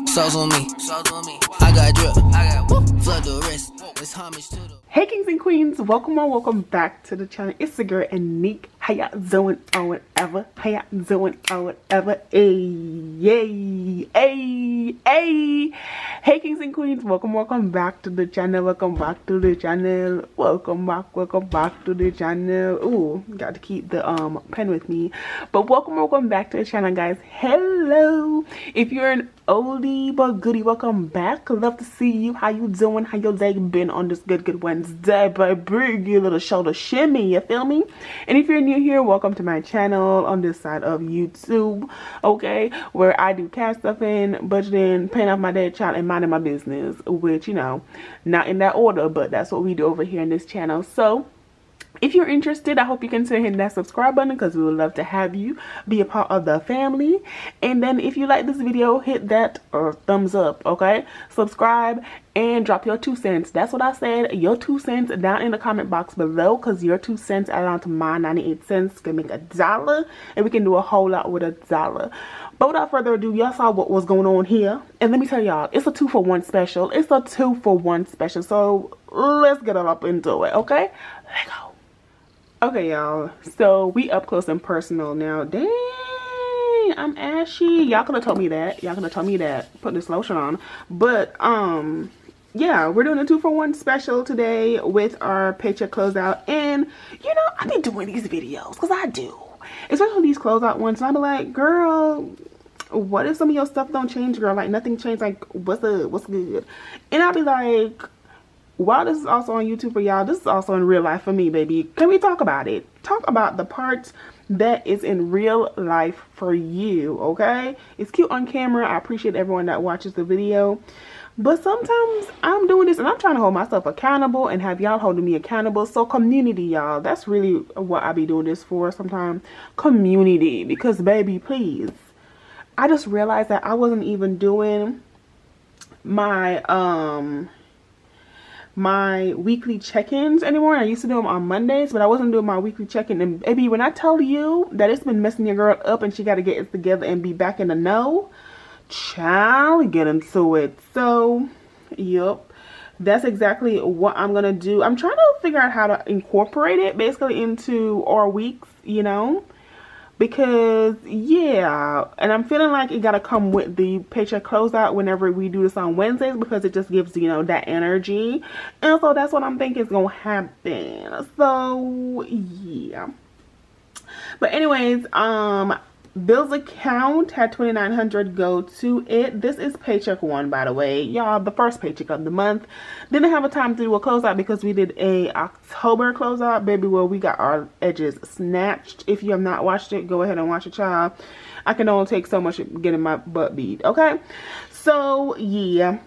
Sauce on me. I got drip. Flood the wrist. It's homage to the. Hey kings and queens, welcome or welcome back to the channel. It's the girl Anique. How y'all doing or whatever? How y'all doing or whatever? Hey. Hey kings and queens, welcome back to the channel. Welcome back to the channel. Welcome back to the channel. Ooh, got to keep the pen with me. But welcome back to the channel, guys. Hello. If you're an oldie but goodie, welcome back. Love to see you. How you doing? How your day been on this good Wednesday, baby? Give a little shoulder shimmy, you feel me? And if you're new here, welcome to my channel on this side of YouTube, okay, where I do cash stuffing, budgeting, paying off my dead child, and minding my business, which, you know, not in that order, but that's what we do over here in this channel. So if you're interested, I hope you consider hitting that subscribe button, because we would love to have you be a part of the family. And then if you like this video, hit that thumbs up, okay? Subscribe and drop your 2 cents. That's what I said, your 2 cents down in the comment box below, because your 2 cents add on to my 98 cents can make $1, and we can do a whole lot with $1. But without further ado, y'all saw what was going on here, and let me tell y'all, it's a 2-for-1 special. It's a 2-for-1 special, so let's get it up into it, okay? Let's go. Okay, y'all, so we up close and personal now. Dang, I'm ashy. Y'all could have told me that. Put this lotion on. But yeah, we're doing a 2-for-1 special today with our paycheck closeout. And you know, I be doing these videos because I do, especially these closeout ones. And I be like, girl, what if some of your stuff don't change, girl? Like nothing changed. Like what's good? And I'll be like, while this is also on YouTube for y'all, this is also in real life for me, baby. Can we talk about it? Talk about the parts that is in real life for you, okay? It's cute on camera. I appreciate everyone that watches the video. But sometimes I'm doing this and I'm trying to hold myself accountable and have y'all holding me accountable. So community, y'all. That's really what I be doing this for sometimes. Community. Because, baby, please. I just realized that I wasn't even doing my weekly check-ins anymore. I used to do them on Mondays, but I wasn't doing my weekly check-in. And baby, when I tell you that it's been messing your girl up and she got to get it together and be back in the know, child, get into it. So yep, that's exactly what I'm gonna do. I'm trying to figure out how to incorporate it basically into our weeks, you know, because yeah, and I'm feeling like it gotta come with the paycheck closeout whenever we do this on Wednesdays, because it just gives, you know, that energy. And so that's what I'm thinking is gonna happen. So yeah, but anyways, bills account had $2,900 go to it. This is paycheck 1, by the way, y'all, the first paycheck of the month. Didn't have a time to do a closeout because we did a October closeout, baby, where we got our edges snatched. If you have not watched it, go ahead and watch it, child. I can only take so much getting my butt beat, okay? So yeah,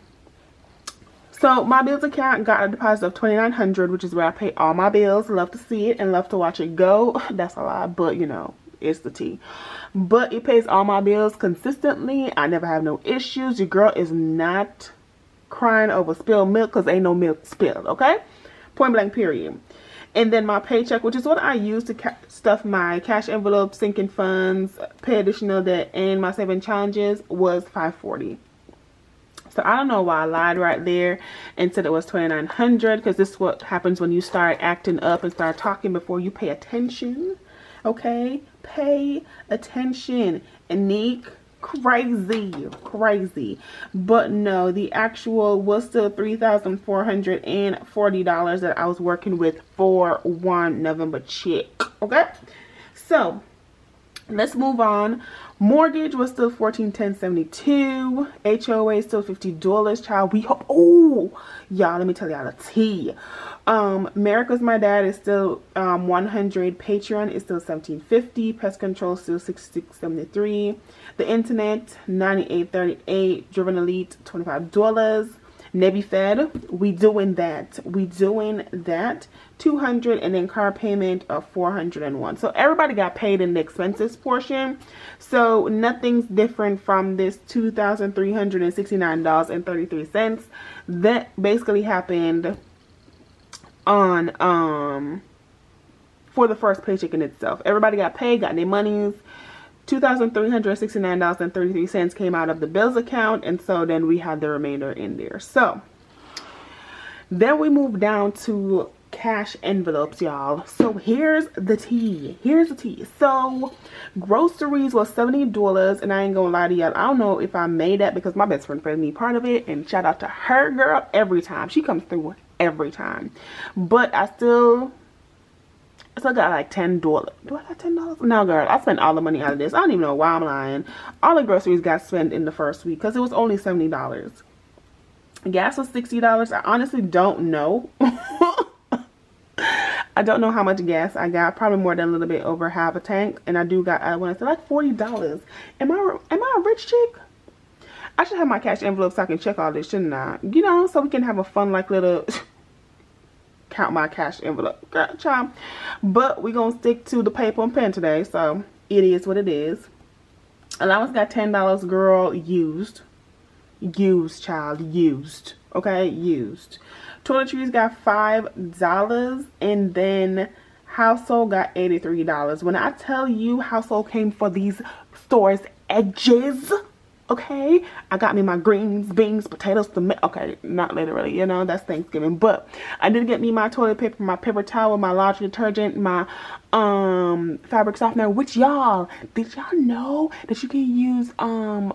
so my bills account got a deposit of $2,900, which is where I pay all my bills. Love to see it and love to watch it go. That's a lot, but you know, it's the tea. But it pays all my bills consistently. I never have no issues. Your girl is not crying over spilled milk, because ain't no milk spilled, okay? Point blank, period. And then my paycheck, which is what I use to stuff my cash envelope, sinking funds, pay additional debt, and my saving challenges, was $540. So I don't know why I lied right there and said it was $2,900, because this is what happens when you start acting up and start talking before you pay attention. Okay, pay attention. Anique, crazy. But no, the actual was still $3,440 that I was working with for 1 November check. Okay, so let's move on. Mortgage was still $1,410.72. HOA still $50, child. We hope. Oh, y'all, let me tell y'all the tea. America's My Dad is still $100. Patreon is still $17.50. Pest control still $66.73. The internet $98.38. Driven Elite $25. Nebby Fed, we doing that. $200, and then car payment of $401. So everybody got paid in the expenses portion. So nothing's different from this $2,369.33 that basically happened on for the first paycheck in itself. Everybody got paid, got their monies. $2,369.33 came out of the bills account, and so then we had the remainder in there. So then we moved down to cash envelopes, y'all. So here's the tea. So groceries was $70, and I ain't gonna lie to y'all, I don't know if I made that because my best friend paid me part of it, and shout out to her, girl. Every time she comes through, every time. But I still got like $10. Do I got $10? No, girl, I spent all the money out of this. I don't even know why I'm lying. All the groceries got spent in the first week because it was only $70. Gas was $60. I honestly don't know. I don't know how much gas I got. Probably more than a little bit over half a tank. And I want to say like $40. Am I a rich chick? I should have my cash envelope so I can check all this, shouldn't I? You know, so we can have a fun like little count my cash envelope, girl, child. But we gonna stick to the paper and pen today, so it is what it is. Allowance got $10, girl. Used, child. Used. Okay, used. Toiletries got $5, and then household got $83. When I tell you household came for these stores edges, okay, I got me my greens, beans, potatoes, tomato. Okay, not literally, you know, that's Thanksgiving, but I did get me my toilet paper, my paper towel, my laundry detergent, my fabric softener. Which, y'all, did y'all know that you can use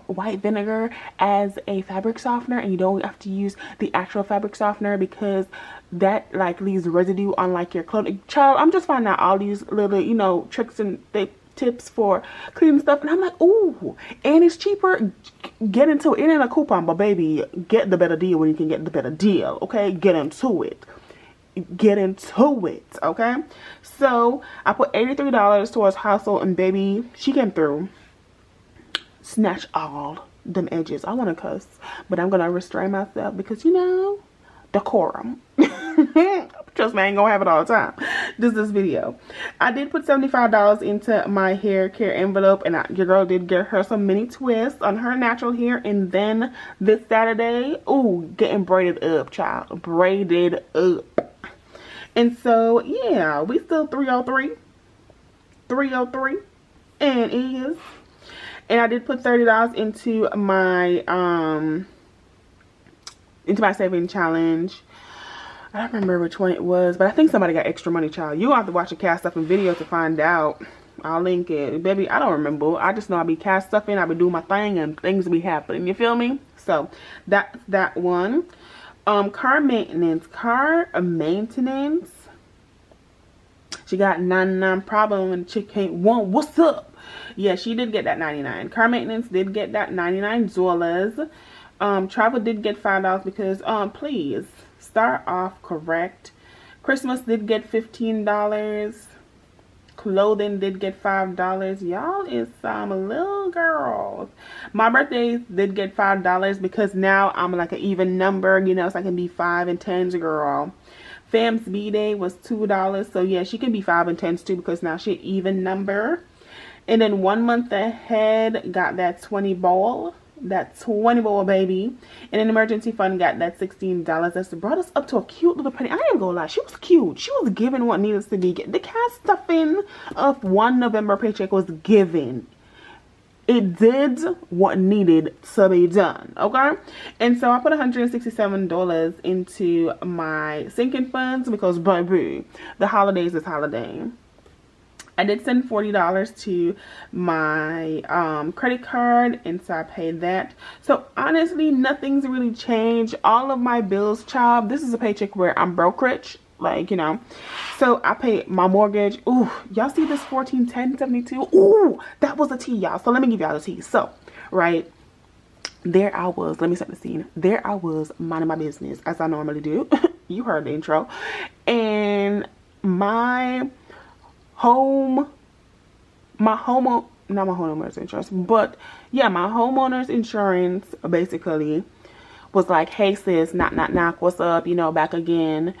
white vinegar as a fabric softener, and you don't have to use the actual fabric softener because that like leaves residue on like your clothing? Child, I'm just finding out all these little, you know, tricks and tips for cleaning stuff, and I'm like, ooh, and it's cheaper. Get into it. It ain't a coupon, but baby, get the better deal when you can get the better deal. Okay, get into it, okay? So I put $83 towards household, and baby, she came through, snatch all them edges. I want to cuss, but I'm gonna restrain myself because, you know, decorum. Trust me, I ain't gonna have it all the time. This video. I did put $75 into my hair care envelope, and your girl did get her some mini twists on her natural hair. And then this Saturday, ooh, getting braided up, child. Braided up. And so, yeah, we still 303. 303. And is. And I did put $30 into my saving challenge. I don't remember which one it was, but I think somebody got extra money, child. You have to watch a cast stuffing video to find out. I'll link it. Baby, I don't remember. I just know I be cast stuffing, I be doing my thing, and things be happening. You feel me? So, that's that one. Car maintenance. She got 99 problem when the chick ain't want. What's up? Yeah, she did get that 99. Car maintenance did get that $99. Travel did get $5 because, please, start off correct. Christmas did get $15. Clothing did get $5. Y'all is some little girls. My birthdays did get $5 because now I'm like an even number, you know, so I can be 5 and 10s, girl. Fam's B-Day was $2. So yeah, she can be 5 and 10s too because now she an even number. And then 1 month ahead got that 20 bowl. That 20 bowl, baby. And an emergency fund got that $16. That's brought us up to a cute little penny. I ain't gonna lie, she was cute. She was given what needed to be. The cast stuffing of 1 November paycheck was given. It did what needed to be done, okay? And so I put $167 into my sinking funds because, baby, the holidays is holiday. I did send $40 to my credit card, and so I paid that. So honestly, nothing's really changed. All of my bills, child, this is a paycheck where I'm broke rich, like, you know. So I paid my mortgage. Ooh, y'all see this $1410.72? Ooh, that was a tea, y'all. So let me give y'all the tea. So, right, there I was. Let me set the scene. There I was minding my business as I normally do. You heard the intro. And my homeowner's insurance, but yeah, my homeowner's insurance basically was like, hey sis, knock, what's up, you know, back again.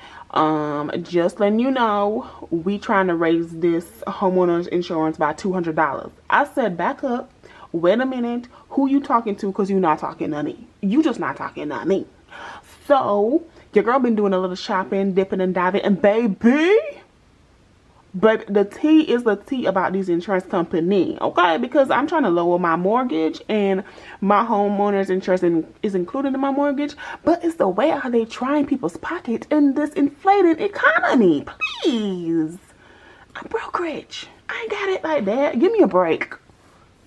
Just letting you know, we trying to raise this homeowner's insurance by $200. I said, back up, wait a minute, who you talking to? Because you not talking to me. You just not talking to me. So your girl been doing a little shopping, dipping and diving, and baby, But the tea is the tea about these insurance company, okay? Because I'm trying to lower my mortgage, and my homeowner's insurance is included in my mortgage. But it's the way how they trying people's pockets in this inflated economy. Please, I'm broke rich. I ain't got it like that. Give me a break.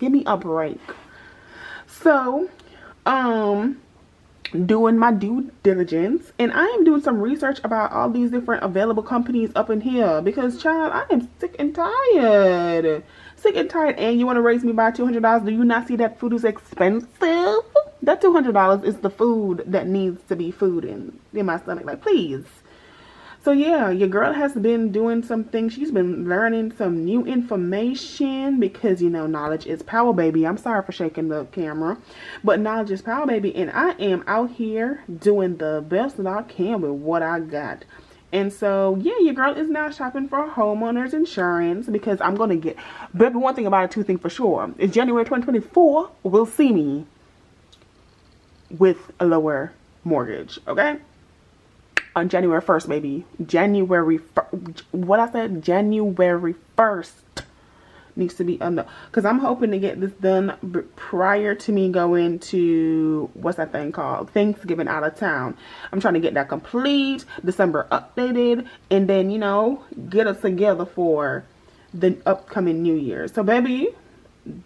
Give me a break. So, doing my due diligence, and I am doing some research about all these different available companies up in here, because child, I am sick and tired, and you want to raise me by $200? Do you not see that food is expensive? That $200 is the food that needs to be food in my stomach, like, please. So yeah, your girl has been doing some things. She's been learning some new information, because, you know, knowledge is power, baby. I'm sorry for shaking the camera, but knowledge is power, baby. And I am out here doing the best that I can with what I got. And so, yeah, your girl is now shopping for homeowners insurance, because I'm going to get, baby, one thing about it, two things for sure, is January 2024 will see me with a lower mortgage, okay? On January 1st, maybe. January 1st needs to be under. Because I'm hoping to get this done prior to me going to, what's that thing called? Thanksgiving out of town. I'm trying to get that complete, December updated, and then, you know, get us together for the upcoming New Year. So, baby,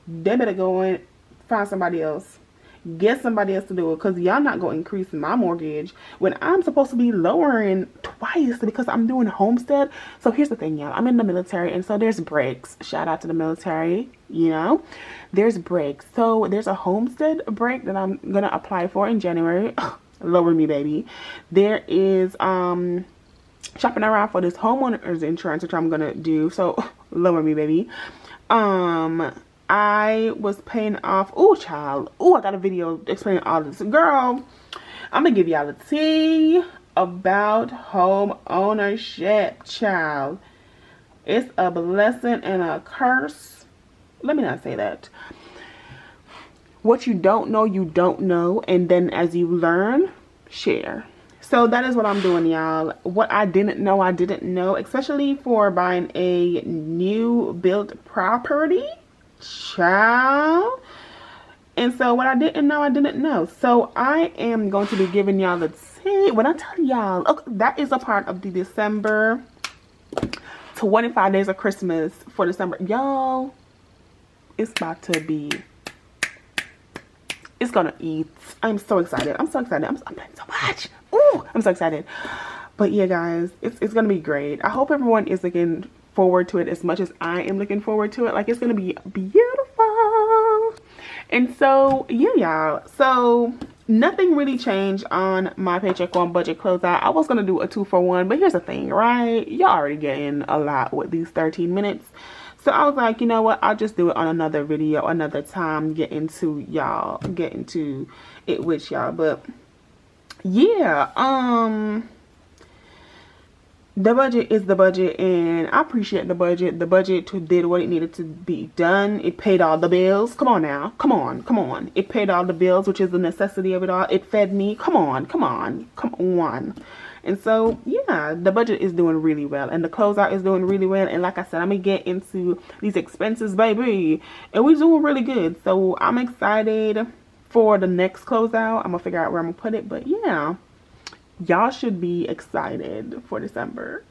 they better go and find somebody else. Get somebody else to do it, because y'all not going to increase my mortgage when I'm supposed to be lowering twice, because I'm doing homestead. So here's the thing, y'all. I'm in the military, and so there's breaks. Shout out to the military, you know. There's breaks. So there's a homestead break that I'm going to apply for in January. Lower me, baby. There is shopping around for this homeowner's insurance, which I'm going to do. So lower me, baby. I was paying off, oh child, oh, I got a video explaining all this. Girl, I'm gonna give y'all a tea about home ownership, child. It's a blessing and a curse. Let me not say that. What you don't know, you don't know, and then as you learn, share. So that is what I'm doing, y'all. What I didn't know, especially for buying a new built property. Child. And so what I didn't know. So I am going to be giving y'all the tea. When I tell y'all, okay, that is a part of the December 25 days of Christmas for December. Y'all, it's about to be, it's gonna eat. I'm so excited. I'm playing so much. Ooh, I'm so excited. But yeah, guys, it's gonna be great. I hope everyone is looking forward to it as much as I am looking forward to it. Like, it's gonna be beautiful. And so yeah, y'all, so nothing really changed on my Paycheck on Budget Closeout. I was gonna do a 2-for-1, but here's the thing, right? Y'all already getting a lot with these 13 minutes. So I was like, you know what, I'll just do it on another video another time, get into it with y'all. But yeah, the budget is the budget, and I appreciate the budget. The budget did what it needed to be done. It paid all the bills. Come on now. Come on. It paid all the bills, which is the necessity of it all. It fed me. Come on. And so, yeah, the budget is doing really well, and the closeout is doing really well. And like I said, I'm going to get into these expenses, baby, and we're doing really good. So I'm excited for the next closeout. I'm going to figure out where I'm going to put it, but yeah. Y'all should be excited for December.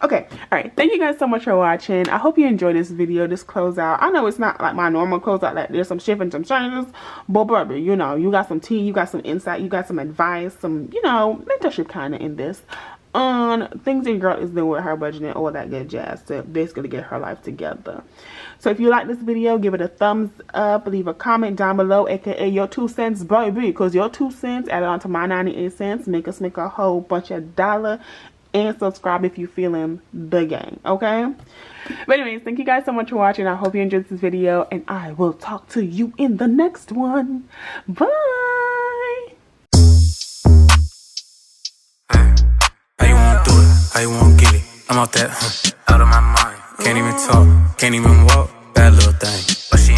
Okay, alright, thank you guys so much for watching. I hope you enjoyed this video, this closeout. I know it's not like my normal closeout, like there's some shift and some changes, but baby, you know, you got some tea, you got some insight, you got some advice, some, you know, mentorship kind of in this on things your girl is doing with her budget and all that good jazz to basically get her life together. So if you like this video, give it a thumbs up, leave a comment down below, aka your 2 cents, baby, because your 2 cents added on to my 98 cents make us make a whole bunch of dollar. And subscribe if you feeling the gang, okay? But anyways, thank you guys so much for watching. I hope you enjoyed this video, and I will talk to you in the next one. Bye. How you wanna do it? How you wanna get it? I'm out that, out of my mind. Can't even talk, can't even walk. Bad little thing, but she